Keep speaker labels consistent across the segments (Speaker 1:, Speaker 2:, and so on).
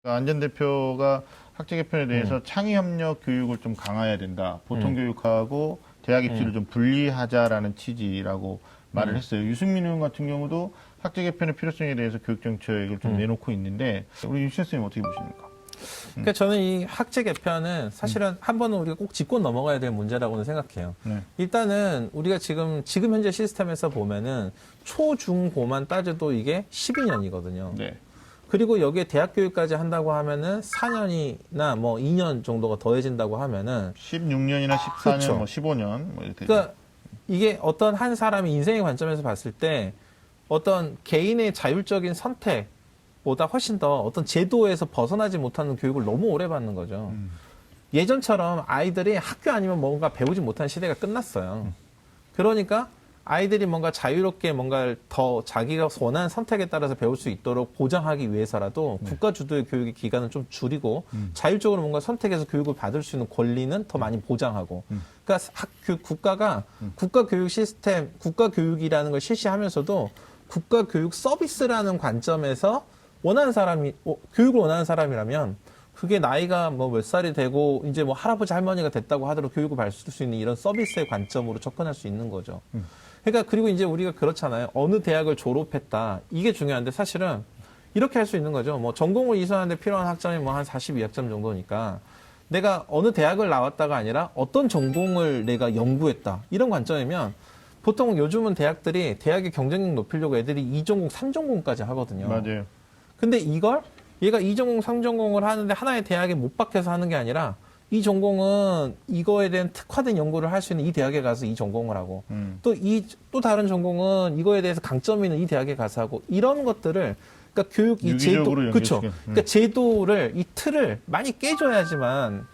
Speaker 1: 안전 대표가 학제 개편에 대해서 창의 협력 교육을 좀 강화해야 된다. 보통 교육하고 대학 입시를 좀 분리하자라는 취지라고 말을 했어요. 유승민 의원 같은 경우도 학제 개편의 필요성에 대해서 교육 정책을 좀 내놓고 있는데 우리 윤 선생님 어떻게 보십니까?
Speaker 2: 그러니까 저는 이 학제 개편은 사실은 한 번은 우리가 꼭 짚고 넘어가야 될 문제라고는 생각해요.
Speaker 1: 네.
Speaker 2: 일단은 우리가 지금 현재 시스템에서 보면은 초, 중, 고만 따져도 이게 12년이거든요.
Speaker 1: 네.
Speaker 2: 그리고 여기에 대학 교육까지 한다고 하면은 4년이나 뭐 2년 정도가 더해진다고 하면은
Speaker 1: 16년이나 14년,
Speaker 2: 그쵸.
Speaker 1: 뭐 15년 뭐 이렇게.
Speaker 2: 그러니까 이게 어떤 한 사람의 인생의 관점에서 봤을 때 어떤 개인의 자율적인 선택보다 훨씬 더 어떤 제도에서 벗어나지 못하는 교육을 너무 오래 받는 거죠. 예전처럼 아이들이 학교 아니면 뭔가 배우지 못하는 시대가 끝났어요. 그러니까 아이들이 뭔가 자유롭게 뭔가를 더 자기가 원하는 선택에 따라서 배울 수 있도록 보장하기 위해서라도 국가 주도의 교육의 기간을 좀 줄이고 자율적으로 뭔가 선택해서 교육을 받을 수 있는 권리는 더 많이 보장하고 그러니까 국가가 국가 교육 시스템, 국가 교육이라는 걸 실시하면서도 국가 교육 서비스라는 관점에서 원하는 사람이 교육을 원하는 사람이라면 그게 나이가 뭐 몇 살이 되고 이제 뭐 할아버지 할머니가 됐다고 하더라도 교육을 받을 수 있는 이런 서비스의 관점으로 접근할 수 있는 거죠. 그러니까 그리고 이제 우리가 그렇잖아요. 어느 대학을 졸업했다. 이게 중요한데 사실은 이렇게 할 수 있는 거죠. 뭐 전공을 이수하는데 필요한 학점이 뭐 한 42학점 정도니까 내가 어느 대학을 나왔다가 아니라 어떤 전공을 내가 연구했다. 이런 관점이면 보통 요즘은 대학들이 대학의 경쟁력 높이려고 애들이 2전공, 3전공까지 하거든요.
Speaker 1: 맞아요.
Speaker 2: 근데 이걸 얘가 2전공, 3전공을 하는데 하나의 대학에 못 박혀서 하는 게 아니라 이 전공은 이거에 대한 특화된 연구를 할 수 있는 이 대학에 가서 이 전공을 하고 또 다른 전공은 이거에 대해서 강점이 있는 이 대학에 가서 하고 이런 것들을 그러니까 교육 이 제도 그렇죠. 그러니까 제도를 이 틀을 많이 깨줘야지만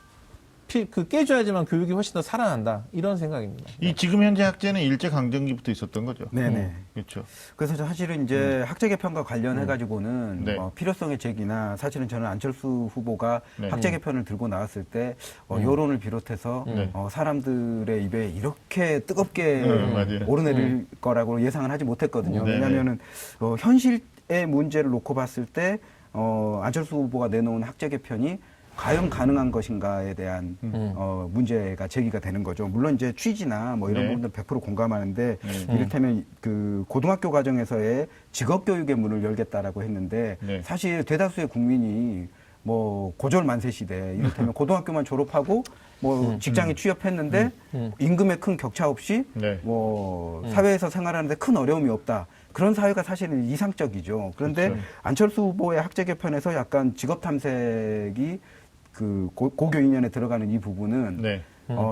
Speaker 2: 깨줘야지만 교육이 훨씬 더 살아난다 이런 생각입니다.
Speaker 1: 이 지금 현재 학제는 일제 강점기부터 있었던 거죠.
Speaker 3: 네네.
Speaker 1: 그렇죠.
Speaker 3: 그래서 사실은 이제 학제 개편과 관련해 가지고는
Speaker 1: 네.
Speaker 3: 필요성의 제기나 사실은 저는 안철수 후보가
Speaker 1: 네.
Speaker 3: 학제 개편을 들고 나왔을 때 여론을 비롯해서
Speaker 1: 네.
Speaker 3: 사람들의 입에 이렇게 뜨겁게
Speaker 1: 맞아요.
Speaker 3: 오르내릴 거라고 예상을 하지 못했거든요.
Speaker 1: 네네.
Speaker 3: 왜냐하면은 현실의 문제를 놓고 봤을 때 안철수 후보가 내놓은 학제 개편이 과연 가능한 것인가에 대한 문제가 제기가 되는 거죠. 물론 이제 취지나 뭐 이런
Speaker 1: 네.
Speaker 3: 부분들 100% 공감하는데
Speaker 1: 네.
Speaker 3: 이를테면 그 고등학교 과정에서의 직업 교육의 문을 열겠다라고 했는데
Speaker 1: 네.
Speaker 3: 사실 대다수의 국민이 뭐 고졸 만세 시대 이를테면 고등학교만 졸업하고 뭐 직장에 취업했는데 임금에 큰 격차 없이
Speaker 1: 네.
Speaker 3: 뭐 사회에서 생활하는데 큰 어려움이 없다. 그런 사회가 사실은 이상적이죠. 그런데
Speaker 1: 그렇죠.
Speaker 3: 안철수 후보의 학제 개편에서 약간 직업 탐색이 그 고교 2년에 들어가는 이 부분은
Speaker 1: 네.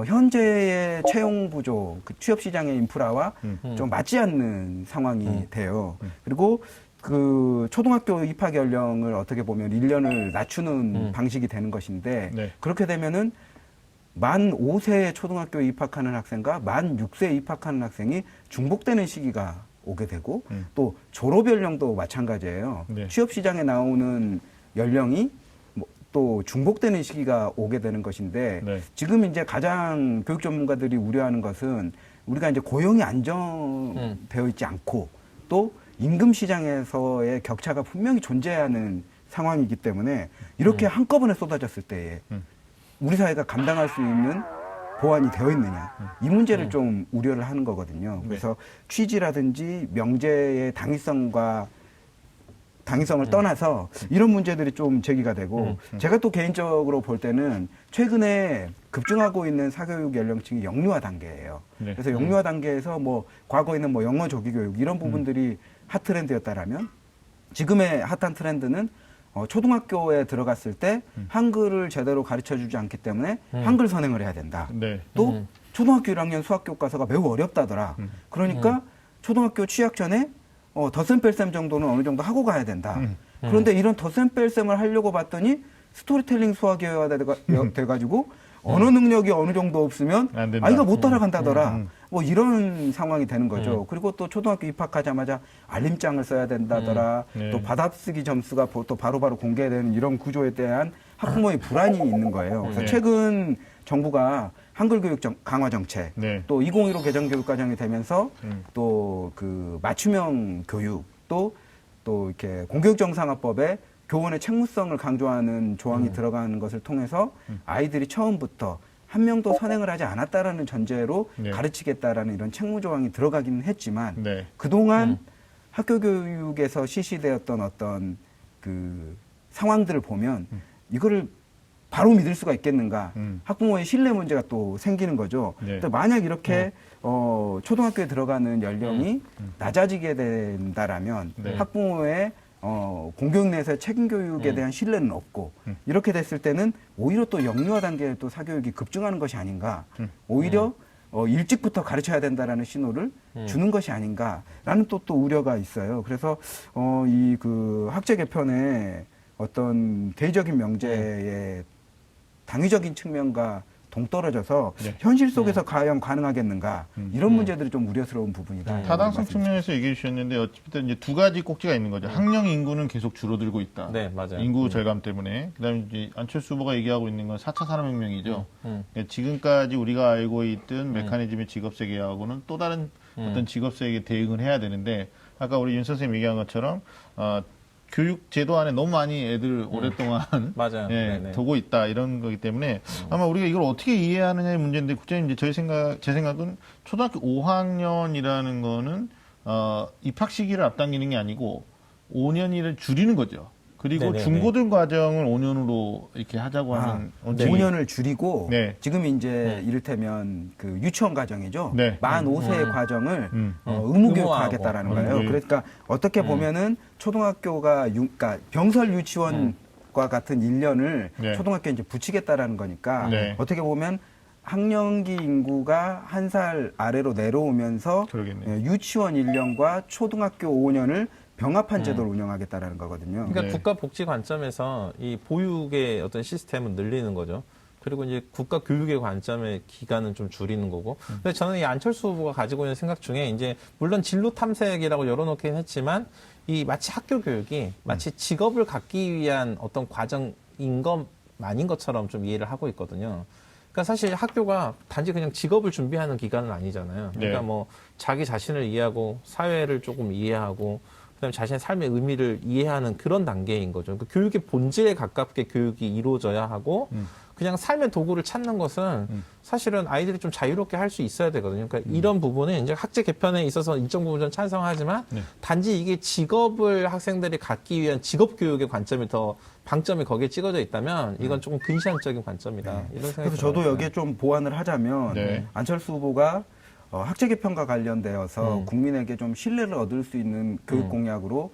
Speaker 3: 현재의 채용 부족, 그 취업 시장의 인프라와 좀 맞지 않는 상황이 돼요. 그리고 그 초등학교 입학 연령을 어떻게 보면 1년을 낮추는 방식이 되는 것인데
Speaker 1: 네.
Speaker 3: 그렇게 되면은 만 5세에 초등학교에 입학하는 학생과 만 6세에 입학하는 학생이 중복되는 시기가 오게 되고 또 졸업 연령도 마찬가지예요.
Speaker 1: 네.
Speaker 3: 취업 시장에 나오는 연령이 또 중복되는 시기가 오게 되는 것인데
Speaker 1: 네.
Speaker 3: 지금 이제 가장 교육 전문가들이 우려하는 것은 우리가 이제 고용이 안정되어 있지 않고 또 임금 시장에서의 격차가 분명히 존재하는 상황이기 때문에 이렇게 한꺼번에 쏟아졌을 때에 우리 사회가 감당할 수 있는 보완이 되어 있느냐 이 문제를 좀 우려를 하는 거거든요. 그래서 취지라든지 명제의 당위성을 떠나서 이런 문제들이 좀 제기가 되고 제가 또 개인적으로 볼 때는 최근에 급증하고 있는 사교육 연령층이 영유아 단계예요.
Speaker 1: 네.
Speaker 3: 그래서 영유아 단계에서 뭐 과거에는 뭐 영어 조기 교육 이런 부분들이 핫 트렌드였다라면 지금의 핫한 트렌드는 초등학교에 들어갔을 때 한글을 제대로 가르쳐주지 않기 때문에 한글 선행을 해야 된다.
Speaker 1: 네.
Speaker 3: 또 초등학교 1학년 수학 교과서가 매우 어렵다더라. 그러니까 초등학교 취학 전에 덧셈 뺄셈 정도는 어느 정도 하고 가야 된다. 그런데 이런 덧셈 뺄셈을 하려고 봤더니 스토리텔링 수학이어야 돼가지고 언어 능력이 어느 정도 없으면
Speaker 1: 안 된다.
Speaker 3: 아이가 못 따라간다더라. 뭐 이런 상황이 되는 거죠. 그리고 또 초등학교 입학하자마자 알림장을 써야 된다더라.
Speaker 1: 네.
Speaker 3: 또 받아쓰기 점수가 또 바로바로 공개되는 이런 구조에 대한 학부모의 불안이 있는 거예요. 그래서
Speaker 1: 네.
Speaker 3: 최근 정부가 한글 교육 강화 정책,
Speaker 1: 네.
Speaker 3: 또 2015 개정 교육 과정이 되면서 또 그 맞춤형 교육, 또 이렇게 공교육 정상화법에 교원의 책무성을 강조하는 조항이 들어가는 것을 통해서 아이들이 처음부터 한 명도 선행을 하지 않았다라는 전제로
Speaker 1: 네.
Speaker 3: 가르치겠다라는 이런 책무 조항이 들어가기는 했지만
Speaker 1: 네.
Speaker 3: 그동안 학교 교육에서 실시되었던 어떤 그 상황들을 보면 이거를 바로 믿을 수가 있겠는가? 학부모의 신뢰 문제가 또 생기는 거죠.
Speaker 1: 네.
Speaker 3: 또 만약 이렇게 초등학교에 들어가는 연령이 낮아지게 된다라면
Speaker 1: 네.
Speaker 3: 학부모의 공교육 내에서의 책임 교육에 대한 신뢰는 없고 이렇게 됐을 때는 오히려 또 영유아 단계에 또 사교육이 급증하는 것이 아닌가? 오히려 일찍부터 가르쳐야 된다라는 신호를 주는 것이 아닌가라는 또 우려가 있어요. 그래서 이 그 학제 개편의 어떤 대의적인 명제의 당위적인 측면과 동떨어져서
Speaker 1: 네.
Speaker 3: 현실 속에서 과연 가능하겠는가 이런 문제들이 좀 우려스러운 부분이다.
Speaker 1: 타당성 측면에서 얘기해 주셨는데 어쨌든 이제 두 가지 꼭지가 있는 거죠. 학령 인구는 계속 줄어들고 있다.
Speaker 2: 네, 맞아요.
Speaker 1: 인구 절감 때문에. 그다음에 이제 안철수 후보가 얘기하고 있는 건 4차 산업혁명이죠. 그러니까 지금까지 우리가 알고 있던 메커니즘의 직업세계하고는 또 다른 어떤 직업세계에 대응을 해야 되는데 아까 우리 윤 선생님 얘기한 것처럼 교육 제도 안에 너무 많이 애들 오랫동안
Speaker 2: 맞아요.
Speaker 1: 예,
Speaker 2: 네네.
Speaker 1: 두고 있다 이런 거기 때문에 아마 우리가 이걸 어떻게 이해하느냐의 문제인데 국장님 이제 제 생각은 초등학교 5학년이라는 거는 입학 시기를 앞당기는 게 아니고 5년을 줄이는 거죠. 그리고
Speaker 2: 네네네.
Speaker 1: 중고등 과정을 5년으로 이렇게 하자고 하는 원칙이
Speaker 3: 5년을 줄이고
Speaker 1: 네.
Speaker 3: 지금 이제 이를테면 그 유치원 과정이죠.
Speaker 1: 네.
Speaker 3: 만 5세의 과정을 의무교육화하겠다라는
Speaker 2: 의무화하고.
Speaker 3: 거예요.
Speaker 1: 네.
Speaker 3: 그러니까 어떻게 보면은 초등학교가 그러니까 병설 유치원과 같은 1년을
Speaker 1: 네.
Speaker 3: 초등학교에 이제 붙이겠다라는 거니까
Speaker 1: 네.
Speaker 3: 어떻게 보면 학령기 인구가 1살 아래로 내려오면서
Speaker 1: 그러겠네요.
Speaker 3: 유치원 1년과 초등학교 5년을 병합한 제도를 운영하겠다라는 거거든요.
Speaker 2: 그러니까
Speaker 1: 네.
Speaker 2: 국가 복지 관점에서 이 보육의 어떤 시스템은 늘리는 거죠. 그리고 이제 국가 교육의 관점의 기간은 좀 줄이는 거고. 근데 저는 이 안철수 후보가 가지고 있는 생각 중에 이제 물론 진로 탐색이라고 열어놓긴 했지만 이 마치 학교 교육이 마치 직업을 갖기 위한 어떤 과정인 것만인 것처럼 좀 이해를 하고 있거든요. 그러니까 사실 학교가 단지 그냥 직업을 준비하는 기간은 아니잖아요. 그러니까
Speaker 1: 네.
Speaker 2: 뭐 자기 자신을 이해하고 사회를 조금 이해하고 그다음에 자신의 삶의 의미를 이해하는 그런 단계인 거죠. 그 교육의 본질에 가깝게 교육이 이루어져야 하고 그냥 삶의 도구를 찾는 것은 사실은 아이들이 좀 자유롭게 할 수 있어야 되거든요. 그러니까 이런 부분은 이제 학제 개편에 있어서 일정 부분 좀 찬성하지만 단지 이게 직업을 학생들이 갖기 위한 직업 교육의 관점이 더 방점이 거기에 찍어져 있다면 이건 조금 근시안적인 관점이다. 이런 생각이
Speaker 3: 그래서 저도
Speaker 2: 들어요.
Speaker 3: 여기에 좀 보완을 하자면
Speaker 1: 네.
Speaker 3: 안철수 후보가 학제 개편과 관련되어서 국민에게 좀 신뢰를 얻을 수 있는 교육 공약으로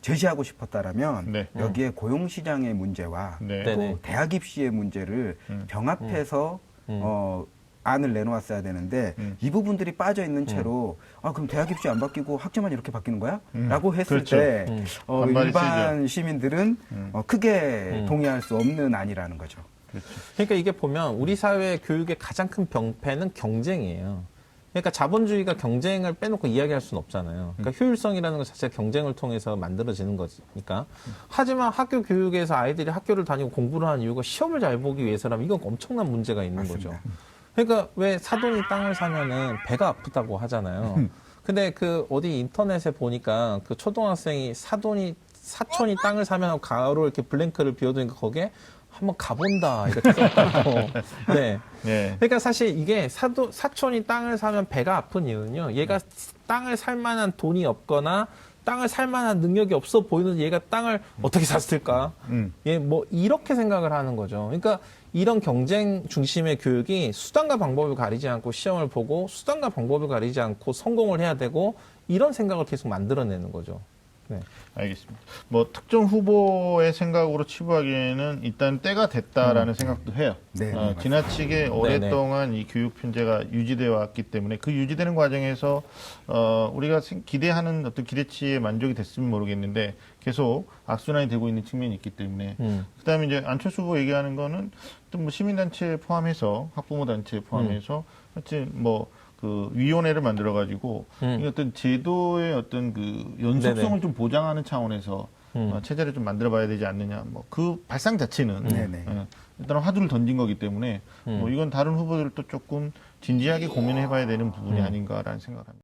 Speaker 3: 제시하고 싶었다라면
Speaker 1: 네.
Speaker 3: 여기에 고용시장의 문제와
Speaker 1: 네.
Speaker 3: 또
Speaker 2: 네네.
Speaker 3: 대학 입시의 문제를 병합해서 안을 내놓았어야 되는데 이 부분들이 빠져 있는 채로 그럼 대학 입시 안 바뀌고 학제만 이렇게 바뀌는 거야? 라고 했을
Speaker 1: 그렇죠.
Speaker 3: 때
Speaker 1: 반발이
Speaker 3: 일반 시민들은 크게 동의할 수 없는 안이라는 거죠.
Speaker 2: 그러니까 이게 보면 우리 사회 교육의 가장 큰 병폐는 경쟁이에요. 그러니까 자본주의가 경쟁을 빼놓고 이야기할 수는 없잖아요. 그러니까 효율성이라는 것 자체가 경쟁을 통해서 만들어지는 거니까. 하지만 학교 교육에서 아이들이 학교를 다니고 공부를 하는 이유가 시험을 잘 보기 위해서라면 이건 엄청난 문제가 있는 거죠. 그러니까 왜 사돈이 땅을 사면은 배가 아프다고 하잖아요. 근데 그 어디 인터넷에 보니까 그 초등학생이 사촌이 땅을 사면 가로 이렇게 블랭크를 비워두니까 거기에 한번 가본다 이렇게 썼다고. 네.
Speaker 1: 네.
Speaker 2: 그러니까 사실 이게 사촌이 땅을 사면 배가 아픈 이유는요. 얘가 땅을 살 만한 돈이 없거나 땅을 살 만한 능력이 없어 보이는 얘가 땅을 어떻게 샀을까? 예, 뭐 이렇게 생각을 하는 거죠. 그러니까 이런 경쟁 중심의 교육이 수단과 방법을 가리지 않고 시험을 보고 수단과 방법을 가리지 않고 성공을 해야 되고 이런 생각을 계속 만들어내는 거죠. 네.
Speaker 1: 알겠습니다. 뭐 특정 후보의 생각으로 치부하기에는 일단 때가 됐다라는 생각도 해요.
Speaker 3: 네,
Speaker 1: 지나치게 오랫동안 이 교육 편제가 유지되어 왔기 때문에 그 유지되는 과정에서 우리가 기대하는 어떤 기대치에 만족이 됐으면 모르겠는데 계속 악순환이 되고 있는 측면이 있기 때문에 그다음에 이제 안철수 후보 얘기하는 거는 또 뭐 시민단체 포함해서 학부모 단체 포함해서 하여튼 뭐 그 위원회를 만들어 가지고 어떤 제도의 어떤 그 연속성을
Speaker 2: 네네.
Speaker 1: 좀 보장하는 차원에서 체제를 좀 만들어봐야 되지 않느냐. 뭐 그 발상 자체는
Speaker 3: 네네.
Speaker 1: 일단 화두를 던진 거기 때문에 뭐 이건 다른 후보들도 조금 진지하게 고민해봐야 되는 부분이 아닌가라는 생각을 합니다.